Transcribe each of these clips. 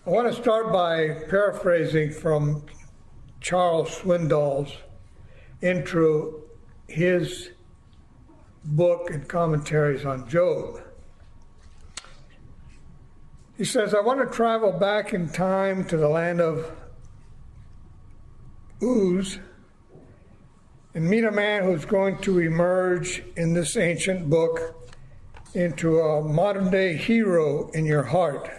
I want to start by paraphrasing from Charles Swindoll's intro, his book and commentaries on Job. He says, I want to travel back in time to the land of Uz and meet a man who's going to emerge in this ancient book into a modern day hero in your heart.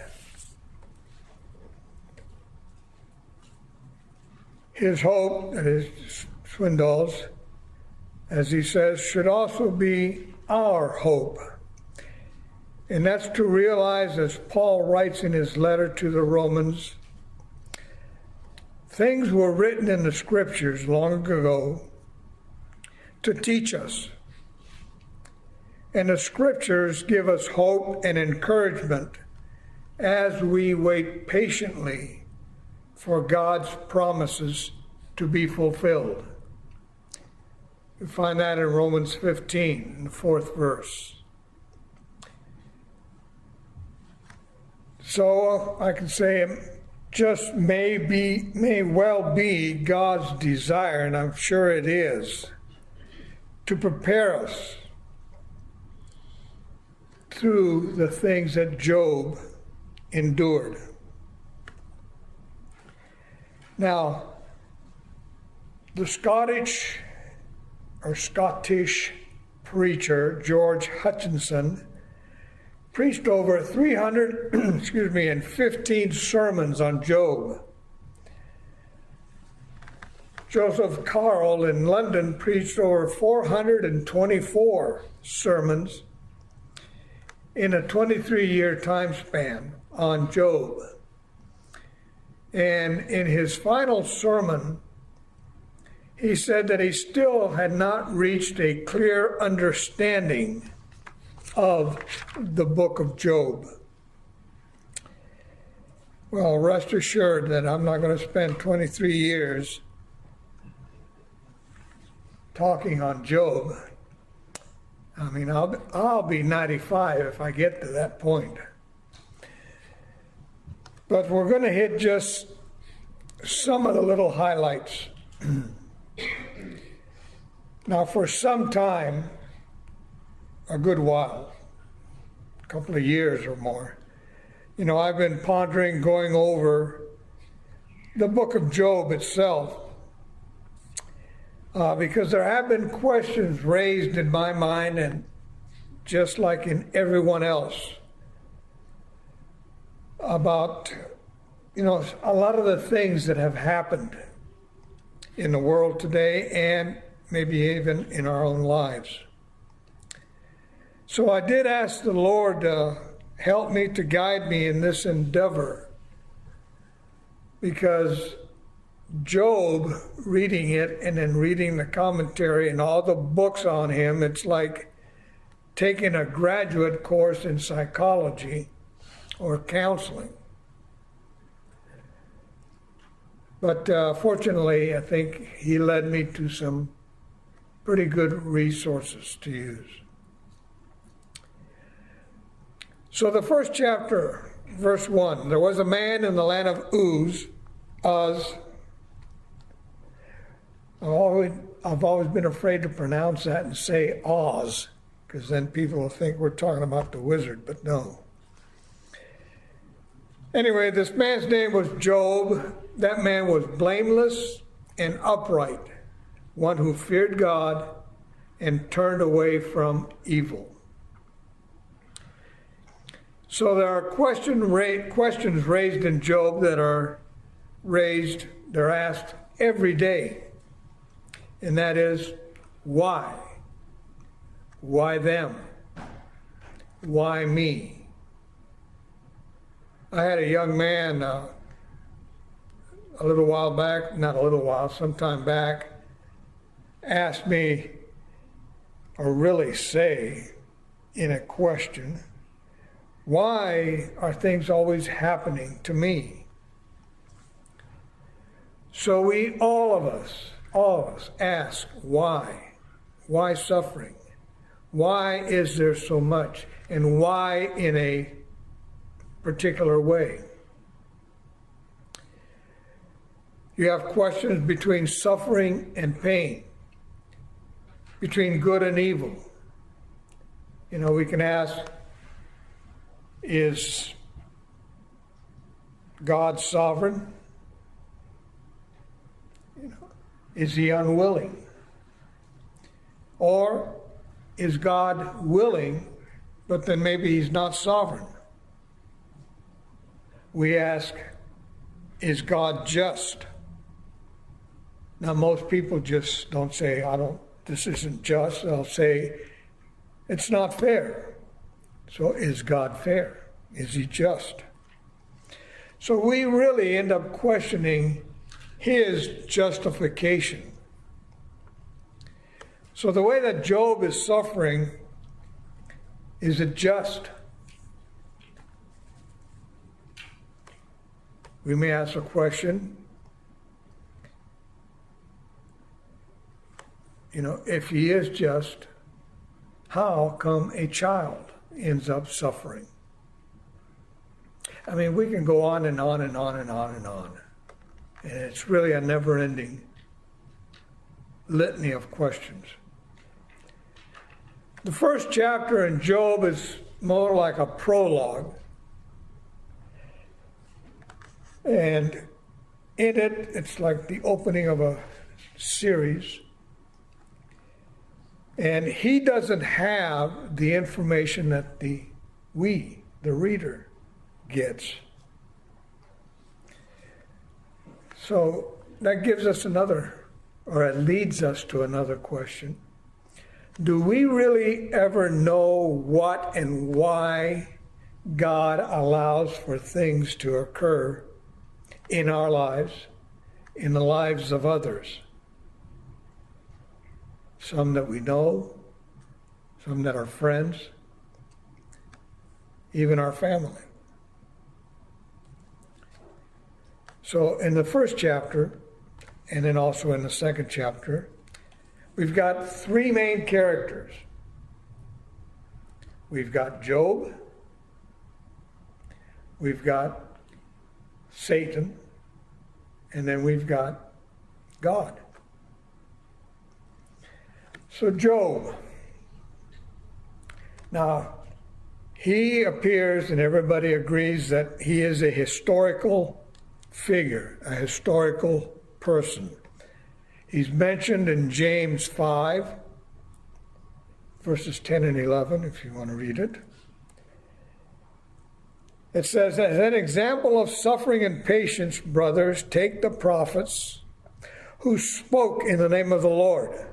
His hope, that is Swindoll's, as he says, should also be our hope. And that's to realize, as Paul writes in his letter to the Romans, things were written in the scriptures long ago to teach us. And the scriptures give us hope and encouragement as we wait patiently for God's promises to be fulfilled. We find that in Romans 15, in the 4th verse. So I can say it just may well be God's desire, and I'm sure it is, to prepare us through the things that Job endured. Now, the Scottish preacher George Hutchinson preached over 315 sermons on Job. Joseph Carroll in London preached over 424 sermons in a 23-year time span on Job. And in his final sermon, he said that he still had not reached a clear understanding of the book of Job. Well, rest assured that I'm not going to spend 23 years talking on Job. I mean, I'll be 95 if I get to that point. But we're going to hit just some of the little highlights. Now, for some time, a good while, a couple of years or more, I've been pondering, going over the book of Job itself, because there have been questions raised in my mind, and just like in everyone else, about, a lot of the things that have happened in the world today and maybe even in our own lives. So I did ask the Lord to help me, to guide me in this endeavor, because Job, reading it and then reading the commentary and all the books on him, it's like taking a graduate course in psychology or counseling. But fortunately, I think he led me to some pretty good resources to use. So the first chapter, verse 1, there was a man in the land of Uz. I've always been afraid to pronounce that and say Oz, because then people will think we're talking about the wizard, but no. Anyway, this man's name was Job. That man was blameless and upright, one who feared God and turned away from evil. So there are questions raised in Job they're asked every day. And that is, why? Why them? Why me? I had a young man sometime back, asked me, or really say in a question, why are things always happening to me? So all of us ask, why? Why suffering? Why is there so much? And why in a particular way? You have questions between suffering and pain, between good and evil. You know, we can ask, is God sovereign? You know, is he unwilling? Or is God willing, but then maybe he's not sovereign? We ask, is God just? Now, most people just don't say, this isn't just. They'll say, it's not fair. So is God fair? Is he just? So we really end up questioning his justification. So the way that Job is suffering, is it just? We may ask a question, you know, if he is just, how come a child ends up suffering? I mean, we can go on and on and on and on and on. And it's really a never-ending litany of questions. The first chapter in Job is more like a prologue. And in it, it's like the opening of a series. And he doesn't have the information that the reader, gets. So that gives us it leads us to another question. Do we really ever know what and why God allows for things to occur in our lives, in the lives of others? Some that we know, some that are friends, even our family. So in the first chapter, and then also in the second chapter, we've got three main characters. We've got Job, we've got Satan, and then we've got God. So Job, now he appears, and everybody agrees that he is a historical figure, a historical person. He's mentioned in James 5, verses 10 and 11, if you want to read it. It says, as an example of suffering and patience, brothers, take the prophets who spoke in the name of the Lord.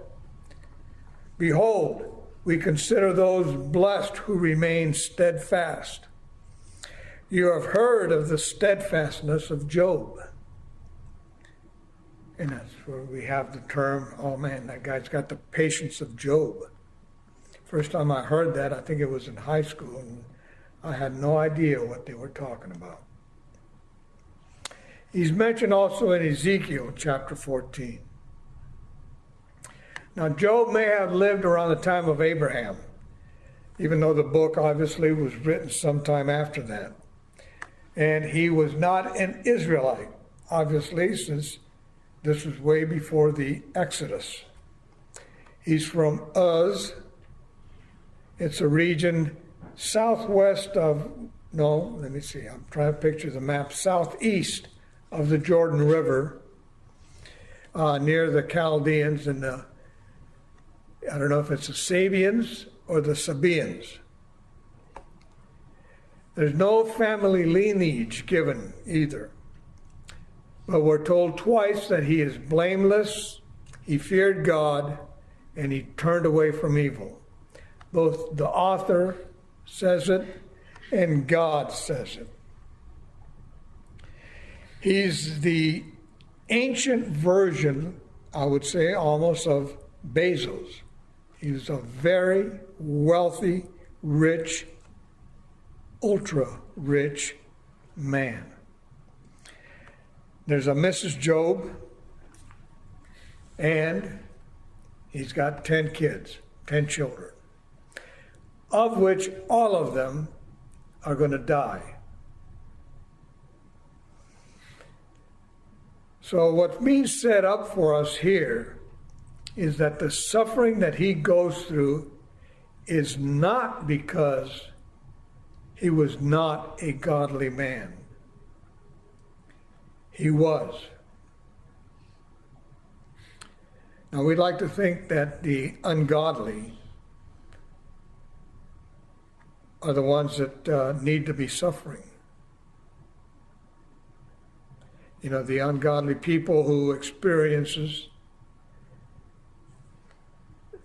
Behold, we consider those blessed who remain steadfast. You have heard of the steadfastness of Job. And that's where we have the term, oh man, that guy's got the patience of Job. First time I heard that, I think it was in high school, and I had no idea what they were talking about. He's mentioned also in Ezekiel chapter 14. Now, Job may have lived around the time of Abraham, even though the book obviously was written sometime after that. And he was not an Israelite, obviously, since this was way before the Exodus. He's from Uz. It's a region southwest of, I'm trying to picture the map, southeast of the Jordan River, near the Chaldeans and I don't know if it's the Sabians or the Sabaeans. There's no family lineage given either. But we're told twice that he is blameless, he feared God, and he turned away from evil. Both the author says it and God says it. He's the ancient version, I would say, almost of Bezos. He was a very wealthy, rich, ultra-rich man. There's a Mrs. Job, and he's got 10 kids, 10 children, of which all of them are going to die. So what's being set up for us here is that the suffering that he goes through is not because he was not a godly man. He was. Now, we'd like to think that the ungodly are the ones that need to be suffering. You know, the ungodly people who experiences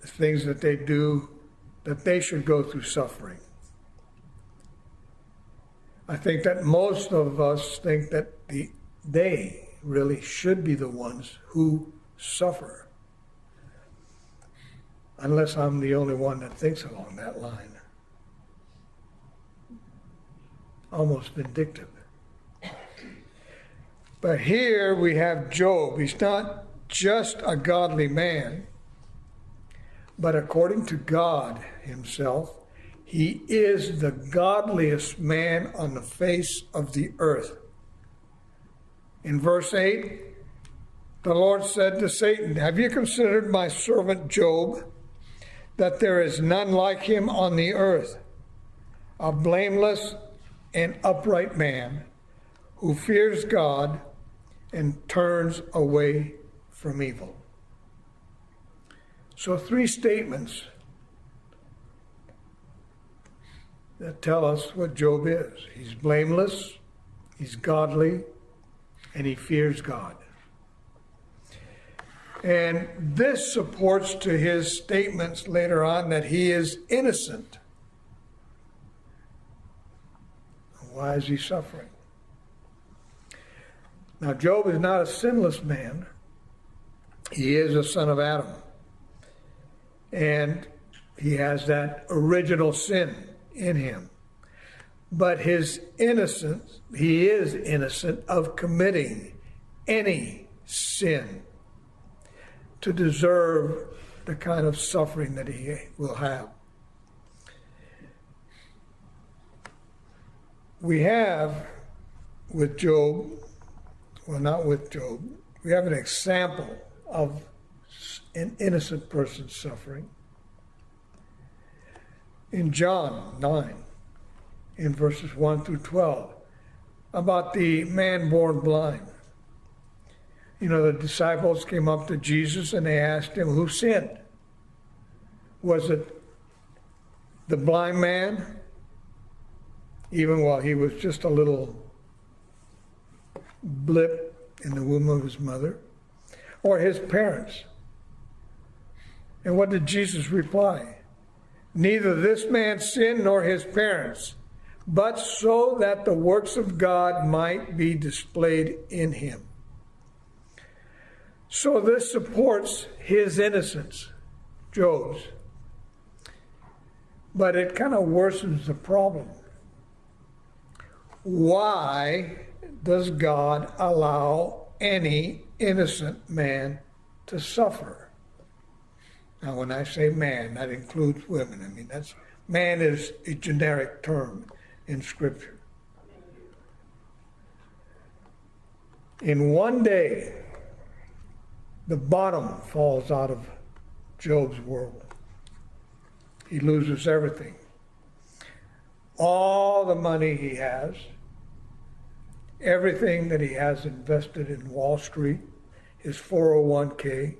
things that they do, that they should go through suffering. I think that most of us think that they really should be the ones who suffer. Unless I'm the only one that thinks along that line. Almost vindictive. But here we have Job. He's not just a godly man, but according to God himself, he is the godliest man on the face of the earth. In verse 8, the Lord said to Satan, "Have you considered my servant Job, that there is none like him on the earth, a blameless and upright man who fears God and turns away from evil?" So 3 statements that tell us what Job is. He's blameless, he's godly, and he fears God. And this supports to his statements later on that he is innocent. Why is he suffering? Now, Job is not a sinless man. He is a son of Adam. And he has that original sin in him. But his innocence, he is innocent of committing any sin to deserve the kind of suffering that he will have. We have with Job, well, not with Job, we have an example of an innocent person suffering. In John 9, in verses 1 through 12, about the man born blind. You know, the disciples came up to Jesus and they asked him, who sinned? Was it the blind man, even while he was just a little blip in the womb of his mother, or his parents? And what did Jesus reply? Neither this man sinned nor his parents, but so that the works of God might be displayed in him. So this supports his innocence, Job's. But it kind of worsens the problem. Why does God allow any innocent man to suffer? Now, when I say man, that includes women. I mean, man is a generic term in Scripture. In one day, the bottom falls out of Job's world. He loses everything. All the money he has, everything that he has invested in Wall Street, his 401k,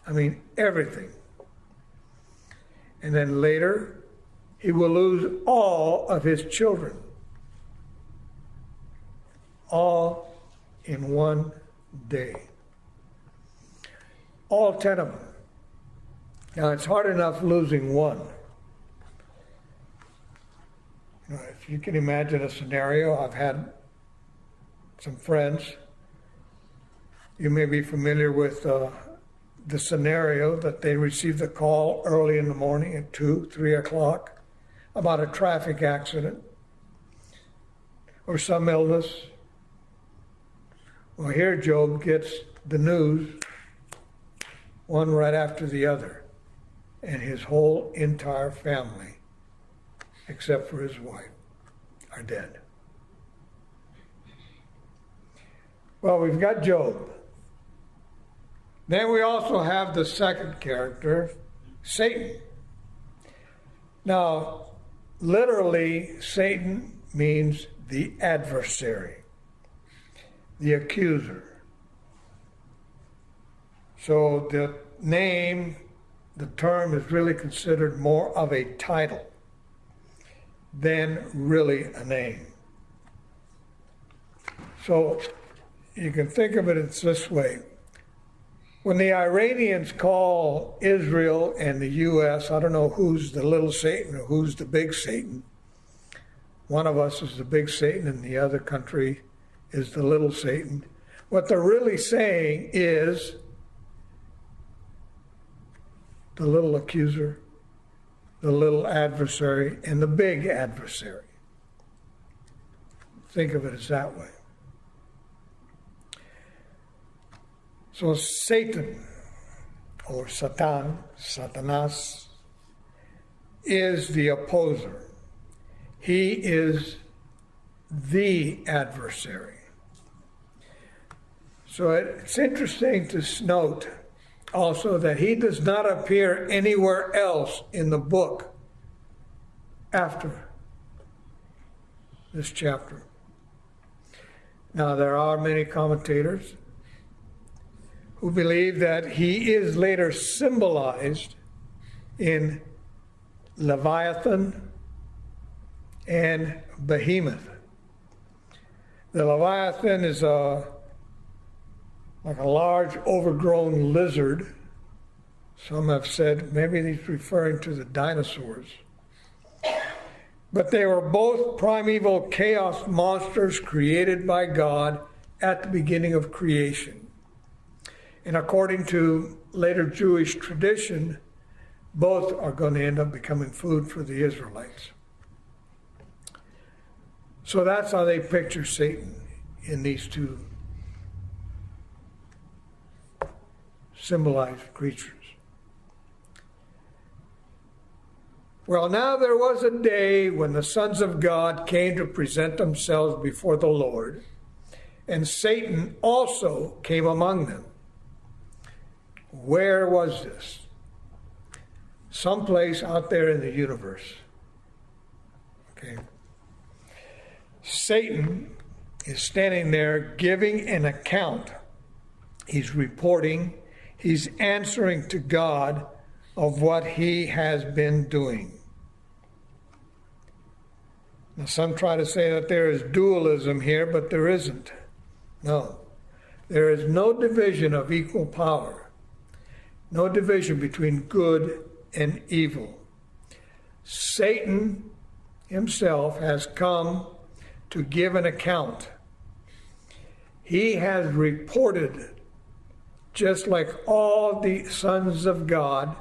I mean, everything. And then later, he will lose all of his children. All in one day. All 10 of them. Now, it's hard enough losing one. You know, if you can imagine a scenario, I've had some friends. You may be familiar with the scenario that they received a call early in the morning at 2, 3 o'clock about a traffic accident or some illness. Well, here Job gets the news, one right after the other, and his whole entire family, except for his wife, are dead. Well, we've got Job. Then we also have the second character, Satan. Now, literally, Satan means the adversary, the accuser. So the name, the term is really considered more of a title than really a name. So you can think of it this way. When the Iranians call Israel and the U.S., I don't know who's the little Satan or who's the big Satan. One of us is the big Satan and the other country is the little Satan. What they're really saying is the little accuser, the little adversary, and the big adversary. Think of it as that way. So Satan, or Satan, Satanas, is the opposer. He is the adversary. So it's interesting to note also that he does not appear anywhere else in the book after this chapter. Now, there are many commentators who believe that he is later symbolized in Leviathan and Behemoth. The Leviathan is like a large overgrown lizard. Some have said maybe he's referring to the dinosaurs. But they were both primeval chaos monsters created by God at the beginning of creation. And according to later Jewish tradition, both are going to end up becoming food for the Israelites. So that's how they picture Satan in these two symbolized creatures. Well, now there was a day when the sons of God came to present themselves before the Lord, and Satan also came among them. Where was this? Someplace out there in the universe. Okay. Satan is standing there giving an account. He's reporting, he's answering to God of what he has been doing. Now, some try to say that there is dualism here, but there isn't. No. There is no division of equal power. No division between good and evil. Satan himself has come to give an account. He has reported, just like all the sons of God,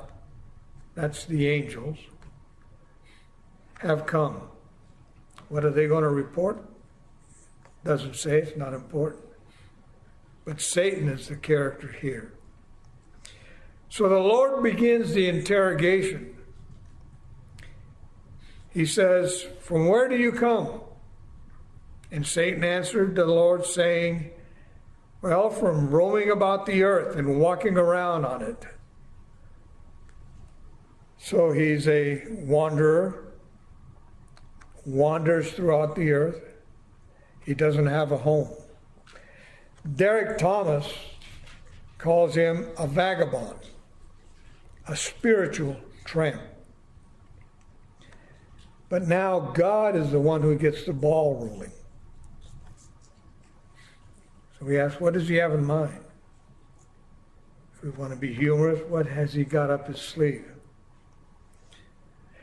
that's the angels, have come. What are they going to report? Doesn't say, it's not important. But Satan is the character here. So the Lord begins the interrogation. He says, "From where do you come?" And Satan answered the Lord, saying, "Well, from roaming about the earth and walking around on it." So he's a wanderer, wanders throughout the earth. He doesn't have a home. Derek Thomas calls him a vagabond, a spiritual tramp. But now God is the one who gets the ball rolling. So we ask, what does he have in mind? If we want to be humorous, what has he got up his sleeve?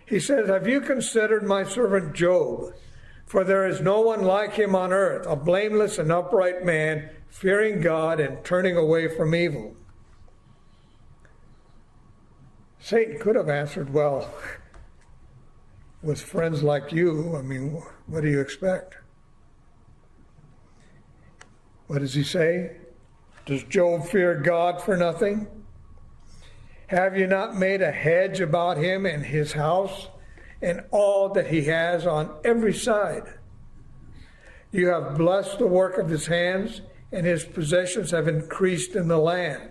He says, "Have you considered my servant Job? For there is no one like him on earth, a blameless and upright man, fearing God and turning away from evil." Satan could have answered, well, with friends like you, I mean, what do you expect? What does he say? Does Job fear God for nothing? Have you not made a hedge about him and his house and all that he has on every side? You have blessed the work of his hands, and his possessions have increased in the land.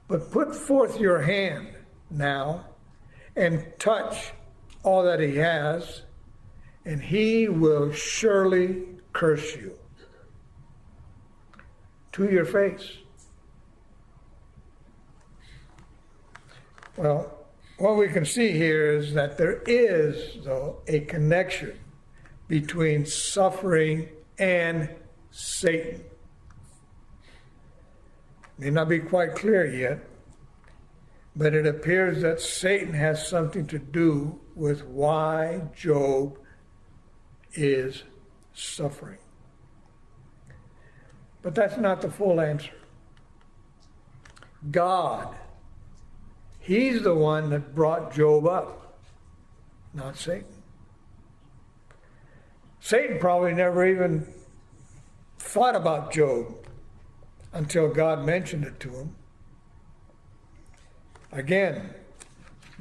But put forth your hand now and touch all that he has, and he will surely curse you to your face. Well, what we can see here is that there is, though, a connection between suffering and Satan. May not be quite clear yet, but it appears that Satan has something to do with why Job is suffering. But that's not the full answer. God, he's the one that brought Job up, not Satan. Satan probably never even thought about Job until God mentioned it to him. Again,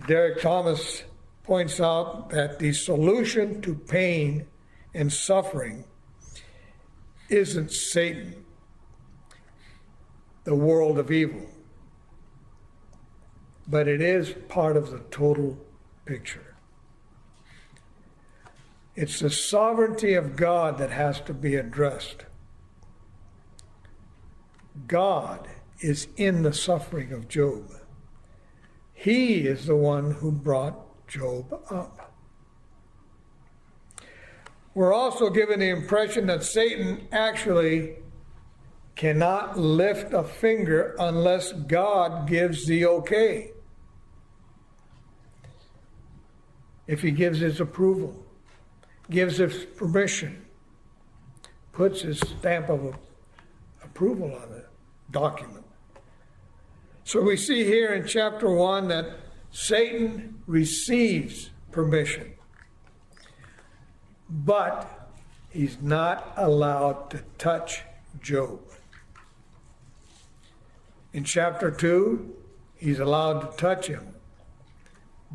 Derek Thomas points out that the solution to pain and suffering isn't Satan, the world of evil, but it is part of the total picture. It's the sovereignty of God that has to be addressed. God is in the suffering of Job. He is the one who brought Job up. We're also given the impression that Satan actually cannot lift a finger unless God gives the okay. If he gives his approval, gives his permission, puts his stamp of approval on the document. So we see here in chapter 1 that Satan receives permission, but he's not allowed to touch Job. In chapter 2, he's allowed to touch him,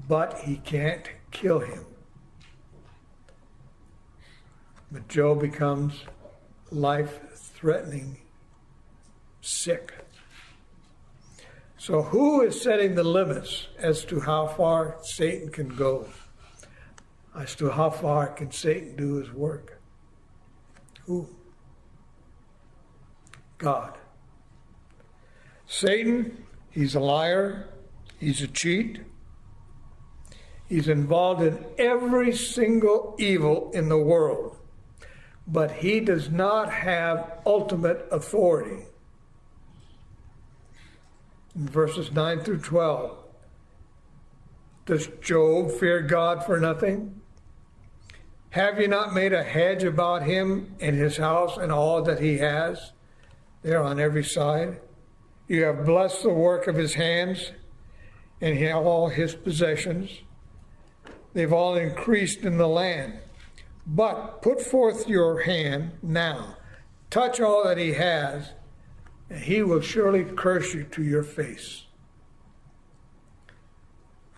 but he can't kill him. But Job becomes life-threatening sick. So who is setting the limits as to how far Satan can go? As to how far can Satan do his work? Who? God. Satan, he's a liar, he's a cheat, he's involved in every single evil in the world, but he does not have ultimate authority. In verses 9 through 12, does Job fear God for nothing? Have you not made a hedge about him and his house and all that he has there on every side? You have blessed the work of his hands and all his possessions. They've all increased in the land. But put forth your hand now, touch all that he has, and he will surely curse you to your face.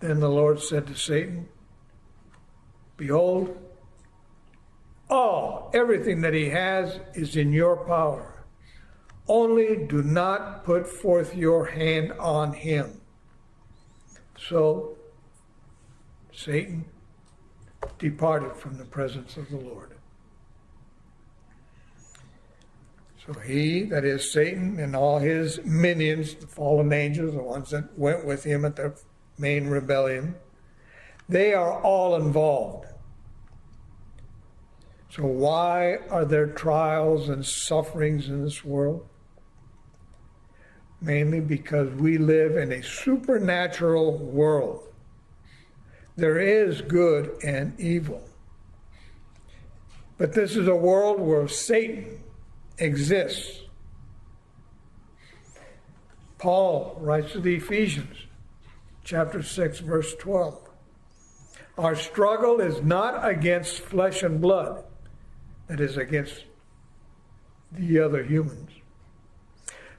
Then the Lord said to Satan, behold, everything that he has is in your power. Only do not put forth your hand on him. So Satan departed from the presence of the Lord. So he, that is Satan, and all his minions, the fallen angels, the ones that went with him at the main rebellion, they are all involved. So why are there trials and sufferings in this world? Mainly because we live in a supernatural world. There is good and evil. But this is a world where Satan exists. Paul writes to the Ephesians, chapter 6, verse 12. Our struggle is not against flesh and blood, that is, against the other humans,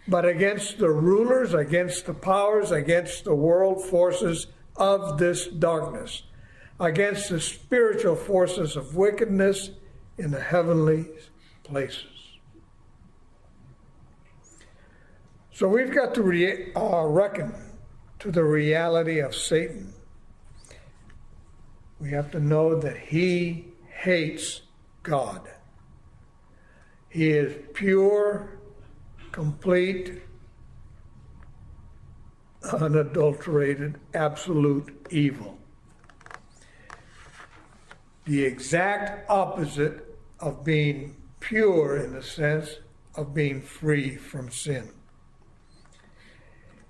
but against the rulers, against the powers, against the world forces of this darkness, against the spiritual forces of wickedness in the heavenly places. So we've got to reckon to the reality of Satan. We have to know that he hates God. He is pure, complete, unadulterated, absolute evil. The exact opposite of being pure in the sense of being free from sin.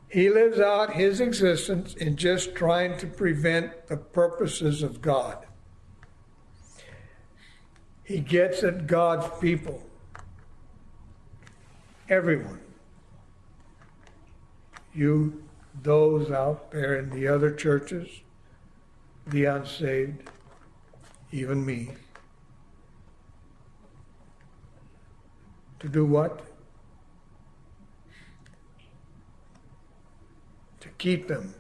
He lives out his existence in just trying to prevent the purposes of God. He gets at God's people. Everyone. You, those out there in the other churches, the unsaved, even me. To do what? To keep them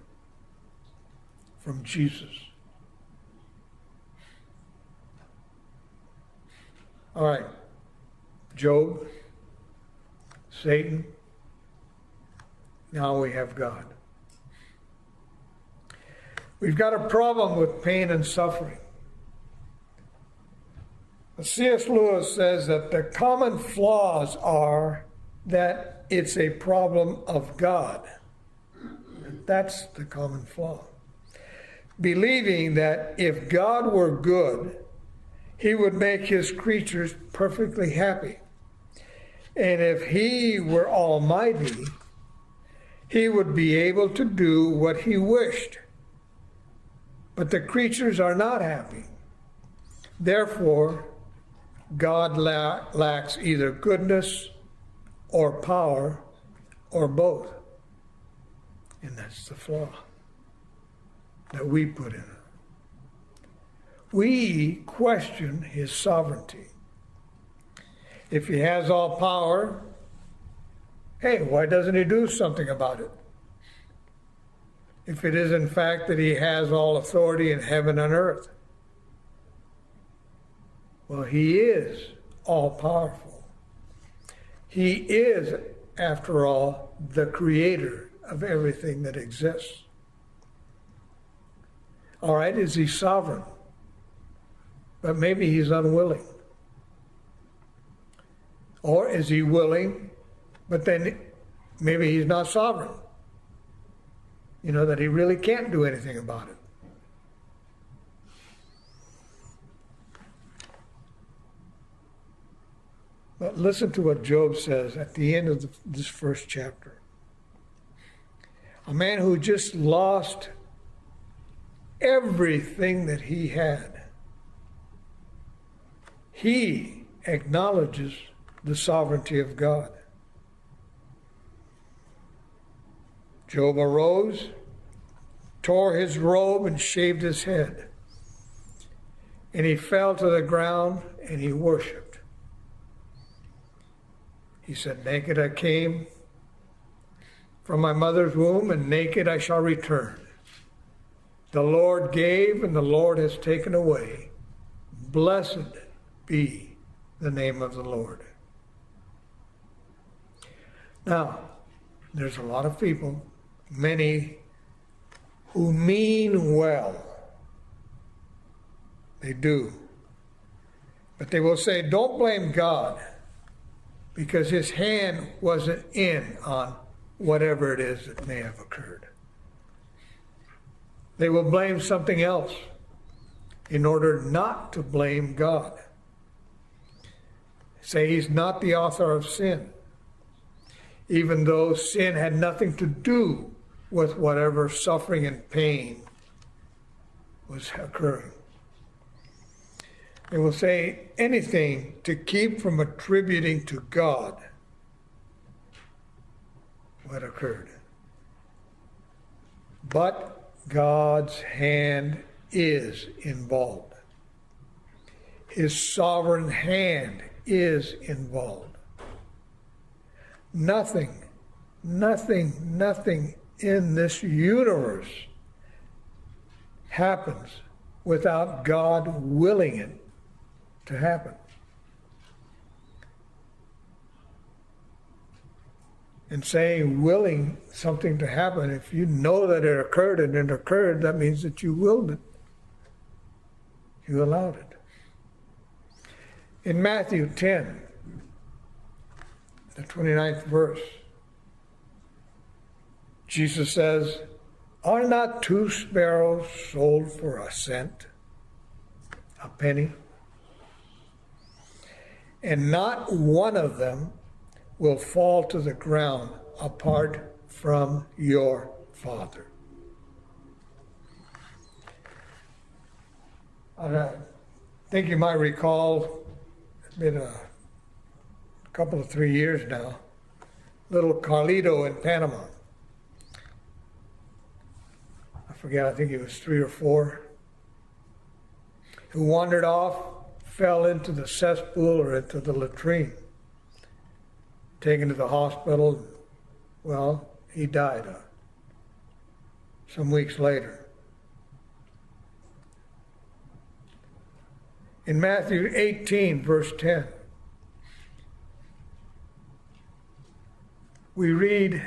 from Jesus. All right. Job, Satan, now we have God. We've got a problem with pain and suffering. C.S. Lewis says that the common flaws are that it's a problem of God. That's the common flaw. Believing that if God were good, he would make his creatures perfectly happy. And if he were almighty, he would be able to do what he wished. But the creatures are not happy. Therefore, God lacks either goodness or power or both. And that's the flaw that we put in it. We question his sovereignty. If he has all power, hey, why doesn't he do something about it? If it is in fact that he has all authority in heaven and earth. Well, he is all-powerful. He is, after all, the creator of everything that exists. All right, is he sovereign? But maybe he's unwilling. Or is he willing, but then maybe he's not sovereign? You know, that he really can't do anything about it. But listen to what Job says at the end of this first chapter. A man who just lost everything that he had. He acknowledges the sovereignty of God. Job arose, tore his robe, and shaved his head. And he fell to the ground and he worshiped. He said, "Naked I came from my mother's womb, and naked I shall return. The Lord gave, and the Lord has taken away. Blessed be the name of the Lord." Now, there's a lot of people, many, who mean well. They do. But they will say, don't blame God, because his hand wasn't in on whatever it is that may have occurred. They will blame something else in order not to blame God. Say he's not the author of sin, even though sin had nothing to do with whatever suffering and pain was occurring. They will say anything to keep from attributing to God what occurred. But God's hand is involved. His sovereign hand is involved. Nothing in this universe happens without God willing it to happen. and saying willing something to happen. If you know that it occurred and it occurred, that means that you willed it. You allowed it. In Matthew 10, the 29th verse, Jesus says, "Are not 2 sparrows sold for a cent, a penny? And not one of them will fall to the ground apart from your Father." I think you might recall, it's been a couple of 3 years now, little Carlito in Panama. I forget, I think he was 3 or 4, who wandered off, fell into the cesspool or into the latrine, taken to the hospital. Well, he died some weeks later. In Matthew 18, verse 10, we read,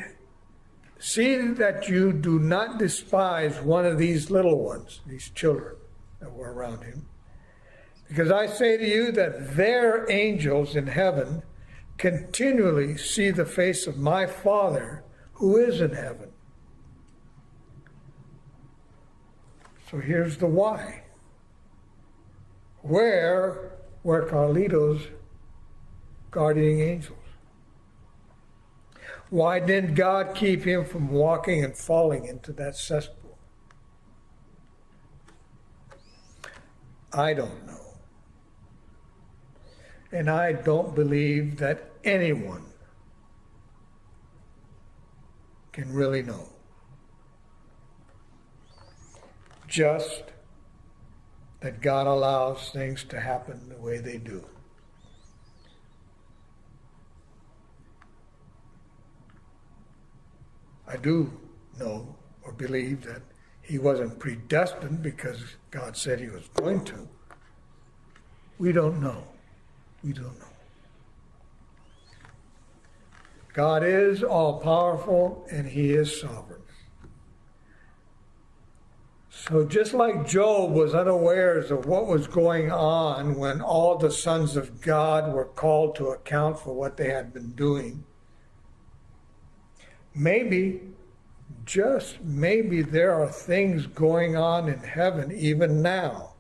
"See that you do not despise one of these little ones," these children that were around him, "because I say to you that their angels in heaven continually see the face of my Father who is in heaven." So here's the why. Where were Carlito's guardian angels? Why didn't God keep him from walking and falling into that cesspool? I don't know. And I don't believe that anyone can really know. Just that God allows things to happen the way they do. I do know or believe that he wasn't predestined because God said he was going to. We don't know. We don't know. God is all-powerful and he is sovereign. So just like Job was unawares of what was going on when all the sons of God were called to account for what they had been doing, maybe, just maybe, there are things going on in heaven even now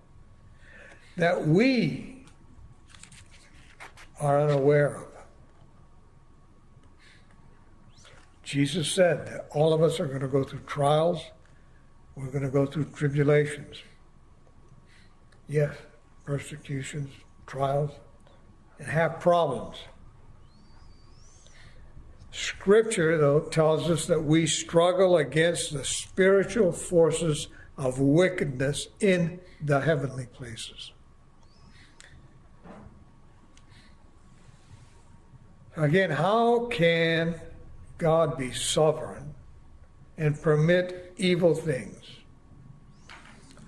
that we are unaware of. Jesus said that all of us are going to go through trials. We're going to go through tribulations. Yes, persecutions, trials, and have problems. Scripture, though, tells us that we struggle against the spiritual forces of wickedness in the heavenly places. Again, how can God be sovereign and permit evil things?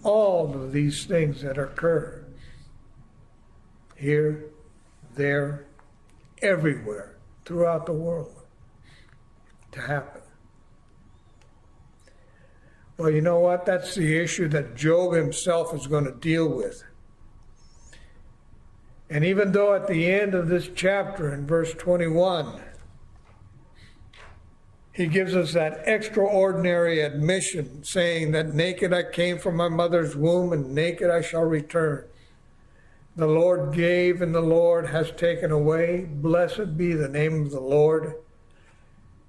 All of these things that occur here, there, everywhere, throughout the world, to happen. Well, you know what? That's the issue that Job himself is going to deal with. And even though at the end of this chapter, in verse 21, he gives us that extraordinary admission, saying that naked I came from my mother's womb, and naked I shall return. The Lord gave, and the Lord has taken away. Blessed be the name of the Lord.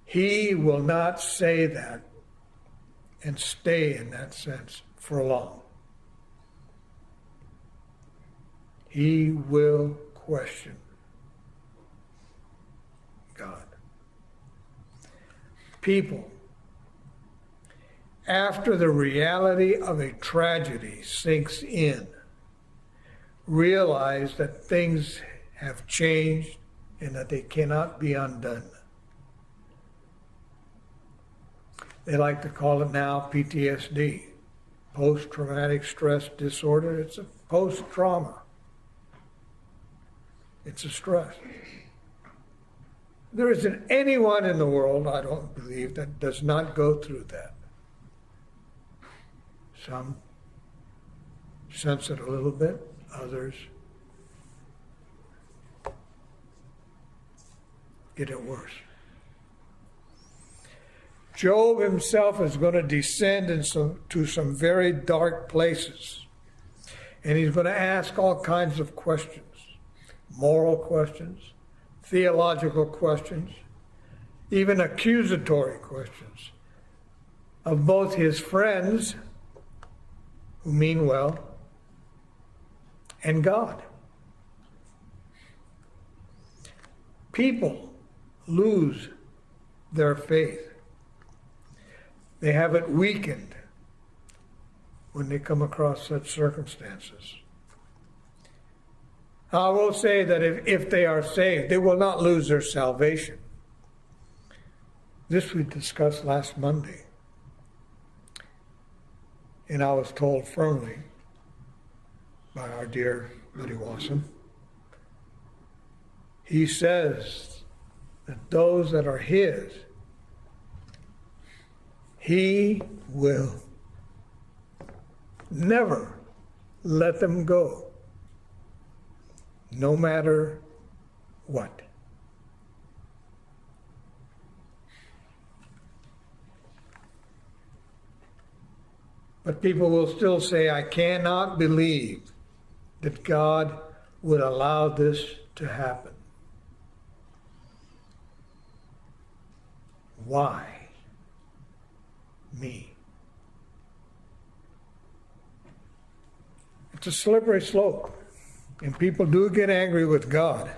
He will not say that and stay in that sense for long. He will question God. People, after the reality of a tragedy sinks in, realize that things have changed and that they cannot be undone. They like to call it now PTSD, post-traumatic stress disorder. It's a post-trauma. It's a stress. There isn't anyone in the world, I don't believe, that does not go through that. Some sense it a little bit, others get it worse. Job himself is going to descend into some very dark places. And he's going to ask all kinds of questions, moral questions, theological questions, even accusatory questions of both his friends, who mean well, and God. People lose their faith. They have it weakened when they come across such circumstances. I will say that if they are saved, they will not lose their salvation. This we discussed last Monday. And I was told firmly by our dear Buddy Wasson, he says that those that are his, he will never let them go, no matter what. But people will still say, I cannot believe that God would allow this to happen. Why me? It's a slippery slope, and people do get angry with God.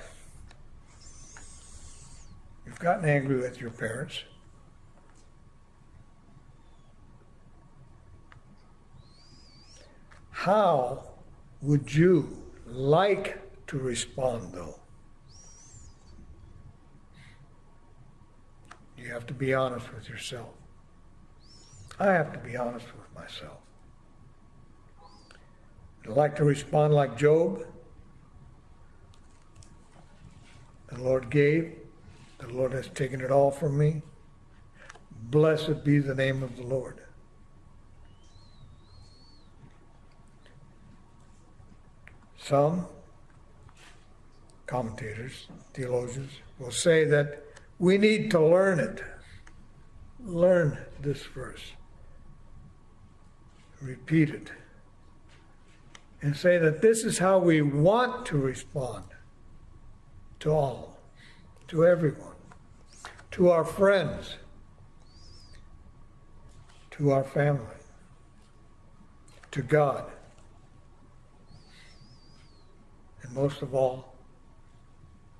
You've gotten angry with your parents. How would you like to respond, though? You have to be honest with yourself. I have to be honest with myself. Would I like to respond like Job? The Lord gave. The Lord has taken it all from me. Blessed be the name of the Lord. Some commentators, theologians, will say that we need to learn it. Learn this verse. Repeat it. And say that this is how we want to respond to all, to everyone, to our friends, to our family, to God, and most of all,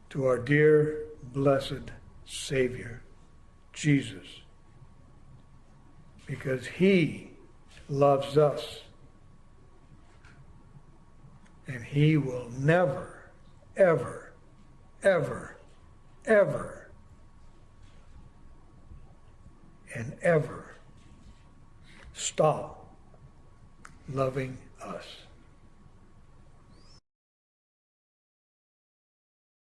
to our dear, blessed Savior, Jesus, because He loves us, and He will never, ever, ever, ever, and ever stop loving us.